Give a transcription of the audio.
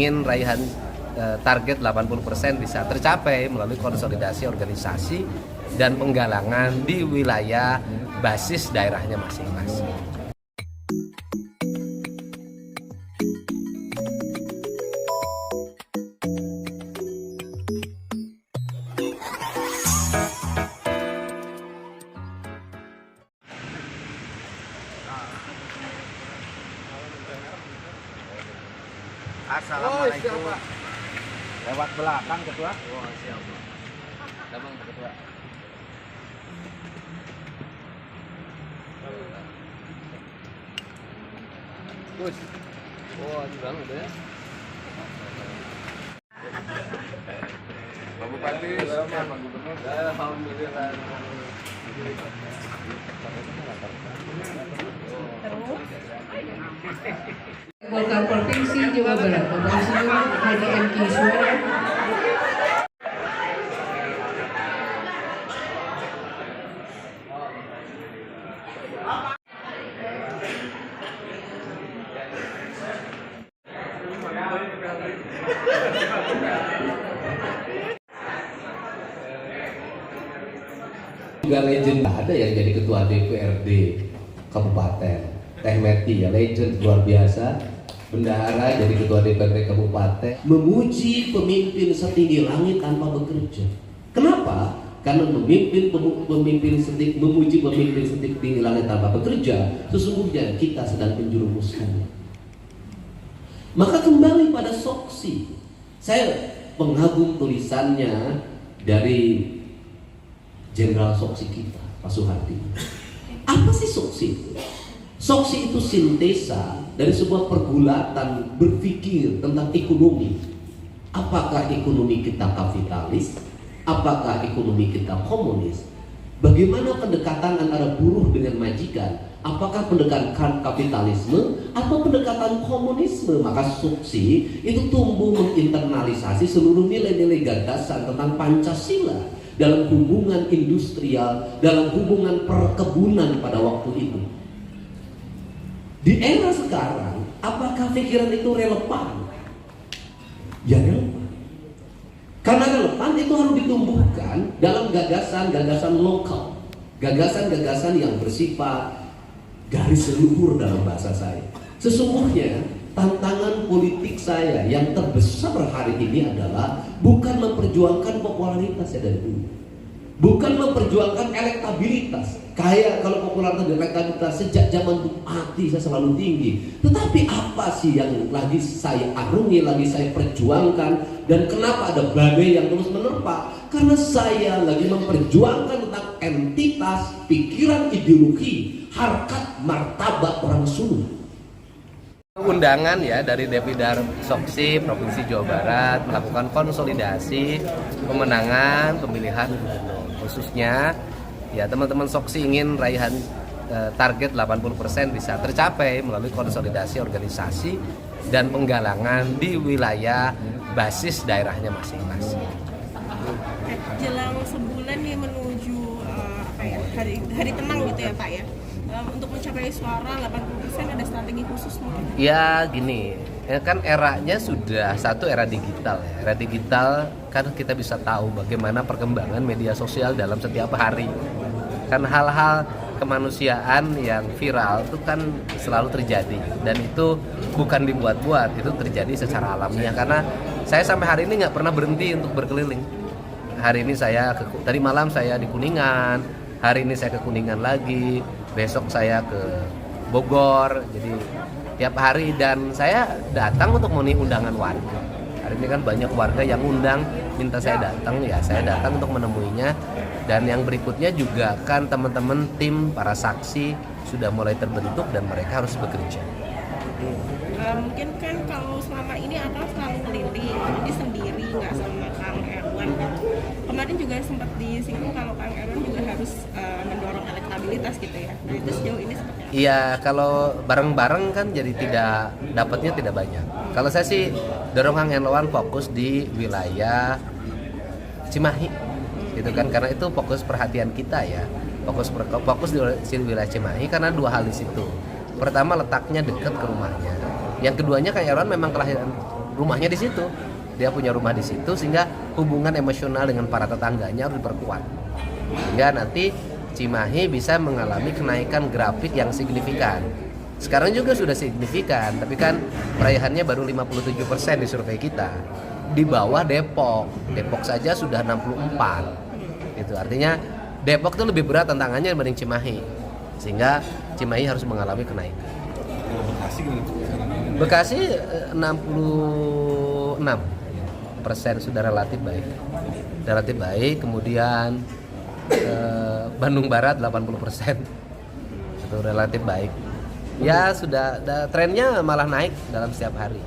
ingin raihan target 80% bisa tercapai melalui konsolidasi organisasi dan penggalangan di wilayah basis daerahnya masing-masing. Assalamualaikum. Lewat belakang ketua. Oh, siap. Damang ketua. Gus. Oh, bang udah ya. Pak Bupati, Pak Gubernur. Alhamdulillah. Golkar Provinsi Jawa Barat, Bapak Insinyur Haji M.Ki Suara. Juga legend ada yang jadi ketua DPRD Kabupaten Teh Meti ya, legend luar biasa. Bendahara jadi ketua DPRD Kabupaten, memuji pemimpin setinggi langit tanpa bekerja. Kenapa? Karena memuji pemimpin setinggi langit tanpa bekerja, sesungguhnya kita sedang menjerumuskannya. Maka kembali pada Soksi, saya pengagum tulisannya dari Jenderal Soksi kita, Pak Soehardi. Apa sih Soksi itu? Soksi itu sintesa dari sebuah pergulatan berpikir tentang ekonomi. Apakah ekonomi kita kapitalis? Apakah ekonomi kita komunis? Bagaimana pendekatan antara buruh dengan majikan? Apakah pendekatan kapitalisme atau pendekatan komunisme? Maka Soksi itu tumbuh menginternalisasi seluruh nilai-nilai gagasan tentang Pancasila dalam hubungan industrial, dalam hubungan perkebunan pada waktu itu. Di era sekarang, apakah pikiran itu relevan? Ya relevan. Karena relevan itu harus ditumbuhkan dalam gagasan-gagasan lokal, gagasan-gagasan yang bersifat garis luhur dalam bahasa saya. Sesungguhnya tantangan politik saya yang terbesar hari ini adalah bukan memperjuangkan popularitas ya dari dulu, bukan memperjuangkan elektabilitas. Kayak kalau popularitas dan elektabilitas sejak zaman Bupati saya selalu tinggi. Tetapi apa sih yang lagi saya arungi, lagi saya perjuangkan, dan kenapa ada badai yang terus menerpa? Karena saya lagi memperjuangkan tentang entitas, pikiran, ideologi, harkat, martabat orang Sunda. Undangan ya dari Depidar Soksi Provinsi Jawa Barat melakukan konsolidasi pemenangan pemilihan gubernur. Khususnya ya teman-teman Soksi ingin raihan target 80% bisa tercapai melalui konsolidasi organisasi dan penggalangan di wilayah basis daerahnya masing-masing. Jelang sebulan nih menuju hari tenang gitu ya Pak ya. Untuk mencapai suara 80% ada strategi khusus mungkin? Ya gini, ya kan eranya sudah satu era digital ya. Era digital kan kita bisa tahu bagaimana perkembangan media sosial dalam setiap hari. Kan hal-hal kemanusiaan yang viral itu kan selalu terjadi, dan itu bukan dibuat-buat, itu terjadi secara alamiah. Karena saya sampai hari ini nggak pernah berhenti untuk berkeliling. Hari ini tadi malam saya di Kuningan, hari ini saya ke Kuningan lagi, besok saya ke Bogor, jadi tiap hari, dan saya datang untuk memenuhi undangan warga. Hari ini kan banyak warga yang undang, minta saya datang, ya saya datang untuk menemuinya. Dan yang berikutnya juga kan teman-teman tim para saksi sudah mulai terbentuk dan mereka harus bekerja. Mungkin kan kalau selama ini Akang selalu keliling, jadi sendiri nggak sama Kang Erwan. Kemarin juga sempat disinggung kalau Kang Erwan juga harus mendorong elektabilitas gitu ya. Nah itu sejauh ini seperti apa? Iya, kalau bareng-bareng kan jadi dapatnya tidak banyak. Kalau saya sih dorong Kang Erwan fokus di wilayah Cimahi, gitu kan, karena itu fokus perhatian kita ya. Fokus di wilayah Cimahi karena dua hal di situ. Pertama, letaknya dekat ke rumahnya. Yang keduanya, Kang Erwan memang kelahiran rumahnya di situ. Dia punya rumah di situ sehingga hubungan emosional dengan para tetangganya harus diperkuat. Sehingga nanti Cimahi bisa mengalami kenaikan grafik yang signifikan. Sekarang juga sudah signifikan, tapi kan peraihannya baru 57% di survei kita. Di bawah Depok. Depok saja sudah 64. Itu artinya Depok itu lebih berat tantangannya dibanding Cimahi. Sehingga Cimahi harus mengalami kenaikan. Bekasi 66% sudah relatif baik. Relatif baik, kemudian Bandung Barat 80%. Itu relatif baik. Ya sudah trennya malah naik dalam setiap hari.